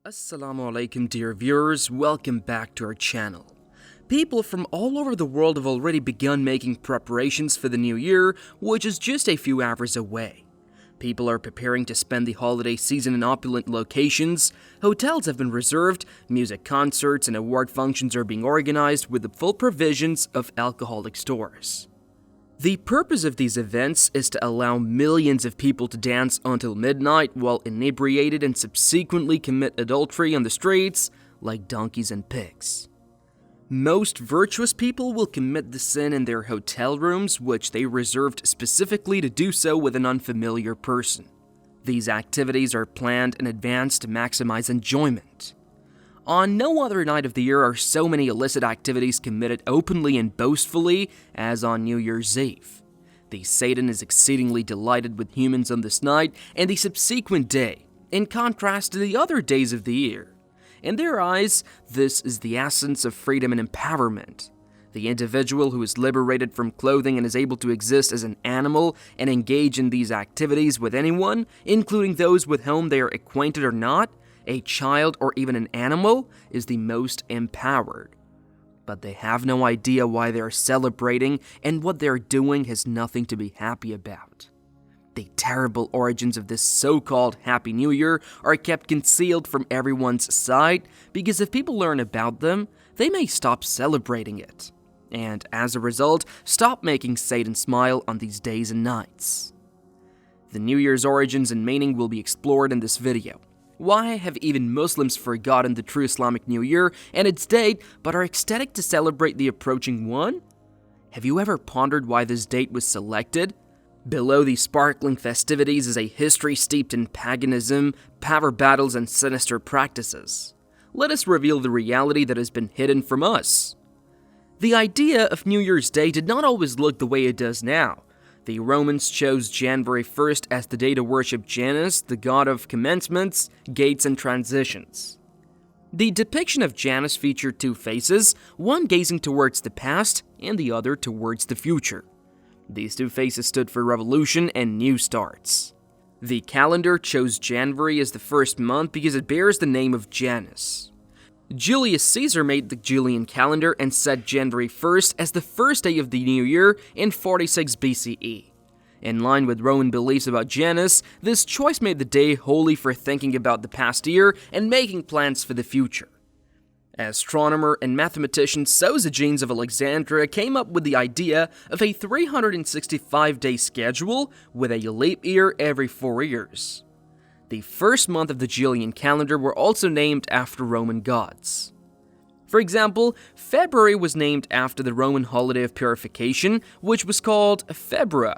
Assalamu alaikum dear viewers, welcome back to our channel. People from all over the world have already begun making preparations for the new year, which is just a few hours away. People are preparing to spend the holiday season in opulent locations, hotels have been reserved, music concerts and award functions are being organized with the full provisions of alcoholic stores. The purpose of these events is to allow millions of people to dance until midnight while inebriated and subsequently commit adultery on the streets like donkeys and pigs. Most virtuous people will commit the sin in their hotel rooms, which they reserved specifically to do so with an unfamiliar person. These activities are planned in advance to maximize enjoyment. On no other night of the year are so many illicit activities committed openly and boastfully as on New Year's Eve. The Satan is exceedingly delighted with humans on this night and the subsequent day, in contrast to the other days of the year. In their eyes, this is the essence of freedom and empowerment. The individual who is liberated from clothing and is able to exist as an animal and engage in these activities with anyone, including those with whom they are acquainted or not, a child or even an animal, is the most empowered. But they have no idea why they are celebrating, and what they are doing has nothing to be happy about. The terrible origins of this so-called Happy New Year are kept concealed from everyone's sight because if people learn about them, they may stop celebrating it, and as a result, stop making Satan smile on these days and nights. The New Year's origins and meaning will be explored in this video. Why have even Muslims forgotten the true Islamic New Year and its date but are ecstatic to celebrate the approaching one? Have you ever pondered why this date was selected? Below these sparkling festivities is a history steeped in paganism, power battles, and sinister practices. Let us reveal the reality that has been hidden from us. The idea of New Year's Day did not always look the way it does now. The Romans chose January 1st as the day to worship Janus, the god of commencements, gates, and transitions. The depiction of Janus featured two faces, one gazing towards the past and the other towards the future. These two faces stood for revolution and new starts. The calendar chose January as the first month because it bears the name of Janus. Julius Caesar made the Julian calendar and set January 1st as the first day of the new year in 46 BCE. In line with Roman beliefs about Janus, this choice made the day holy for thinking about the past year and making plans for the future. Astronomer and mathematician Sosigenes of Alexandria came up with the idea of a 365-day schedule with a leap year every 4 years. The first month of the Julian calendar were also named after Roman gods. For example, February was named after the Roman holiday of purification, which was called February.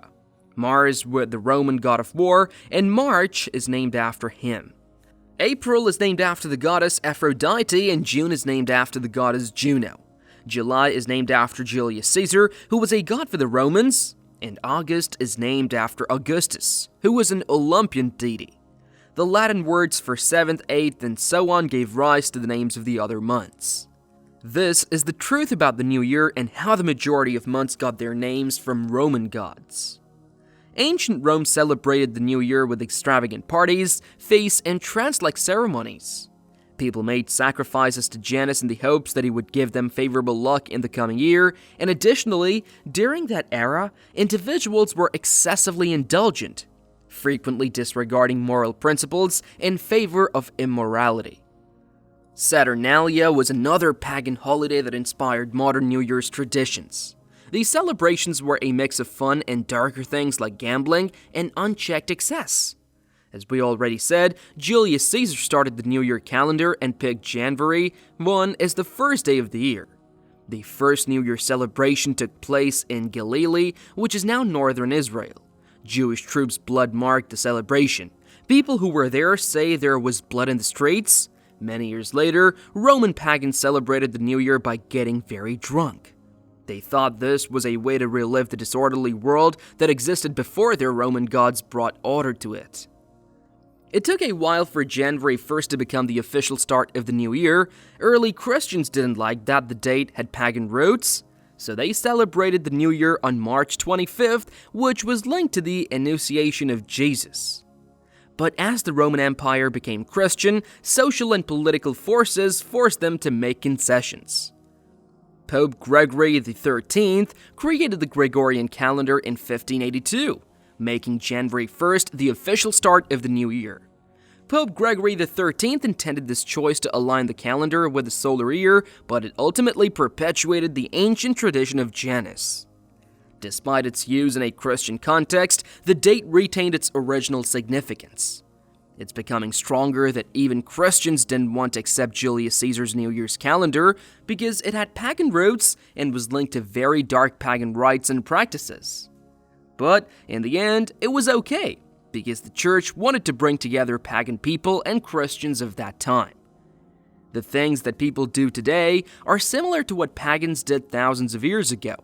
Mars was the Roman god of war, and March is named after him. April is named after the goddess Aphrodite, and June is named after the goddess Juno. July is named after Julius Caesar, who was a god for the Romans, and August is named after Augustus, who was an Olympian deity. The Latin words for 7th, 8th, and so on gave rise to the names of the other months. This is the truth about the new year and how the majority of months got their names from Roman gods. Ancient Rome celebrated the new year with extravagant parties, feasts, and trance-like ceremonies. People made sacrifices to Janus in the hopes that he would give them favorable luck in the coming year, and additionally, during that era, individuals were excessively indulgent, frequently disregarding moral principles in favor of immorality. Saturnalia was another pagan holiday that inspired modern New Year's traditions. These celebrations were a mix of fun and darker things like gambling and unchecked excess. As we already said, Julius Caesar started the New Year calendar and picked January 1 as the first day of the year. The first New Year celebration took place in Galilee, which is now northern Israel. Jewish troops' blood marked the celebration. People who were there say there was blood in the streets. Many years later, Roman pagans celebrated the New Year by getting very drunk. They thought this was a way to relive the disorderly world that existed before their Roman gods brought order to it. It took a while for January 1st to become the official start of the new year. Early Christians didn't like that the date had pagan roots, so they celebrated the new year on March 25th, which was linked to the Annunciation of Jesus. But as the Roman Empire became Christian, social and political forces forced them to make concessions. Pope Gregory XIII created the Gregorian calendar in 1582, making January 1st the official start of the new year. Pope Gregory XIII intended this choice to align the calendar with the solar year, but it ultimately perpetuated the ancient tradition of Janus. Despite its use in a Christian context, the date retained its original significance. It's becoming stronger that even Christians didn't want to accept Julius Caesar's New Year's calendar because it had pagan roots and was linked to very dark pagan rites and practices. But in the end, it was okay, because the church wanted to bring together pagan people and Christians of that time. The things that people do today are similar to what pagans did thousands of years ago.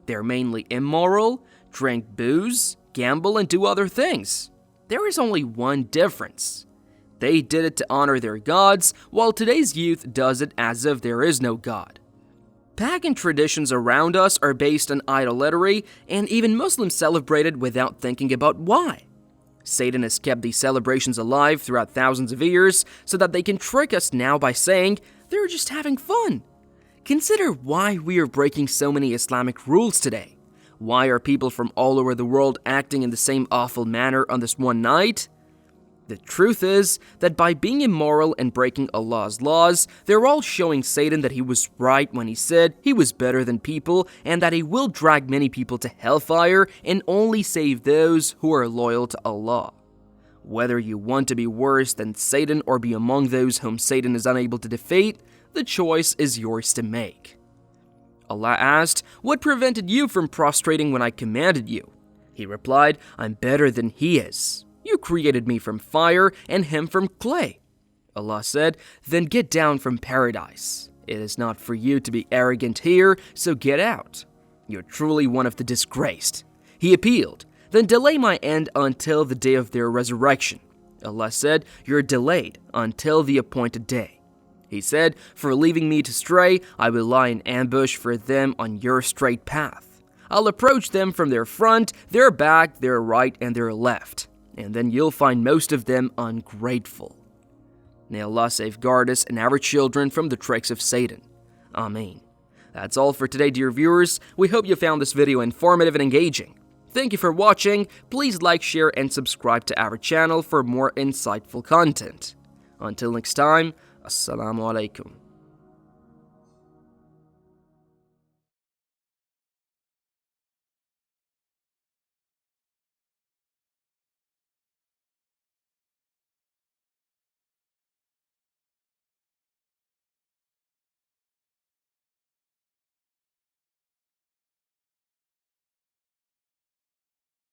They're mainly immoral, drink booze, gamble, and do other things. There is only one difference. They did it to honor their gods, while today's youth does it as if there is no god. Pagan traditions around us are based on idolatry, and even Muslims celebrate it without thinking about why. Satan has kept these celebrations alive throughout thousands of years so that they can trick us now by saying they're just having fun. Consider why we are breaking so many Islamic rules today. Why are people from all over the world acting in the same awful manner on this one night? The truth is that by being immoral and breaking Allah's laws, they're all showing Satan that he was right when he said he was better than people and that he will drag many people to hellfire and only save those who are loyal to Allah. Whether you want to be worse than Satan or be among those whom Satan is unable to defeat, the choice is yours to make. Allah asked, "What prevented you from prostrating when I commanded you?" He replied, "I'm better than he is. You created me from fire and him from clay." Allah said, "Then get down from paradise. It is not for you to be arrogant here, so get out. You're truly one of the disgraced." He appealed, "Then delay my end until the day of their resurrection." Allah said, "You're delayed until the appointed day." He said, "For leaving me to stray, I will lie in ambush for them on your straight path. I'll approach them from their front, their back, their right, and their left, and then you'll find most of them ungrateful." May Allah safeguard us and our children from the tricks of Satan. Ameen. That's all for today, dear viewers. We hope you found this video informative and engaging. Thank you for watching. Please like, share, and subscribe to our channel for more insightful content. Until next time, Assalamu alaikum.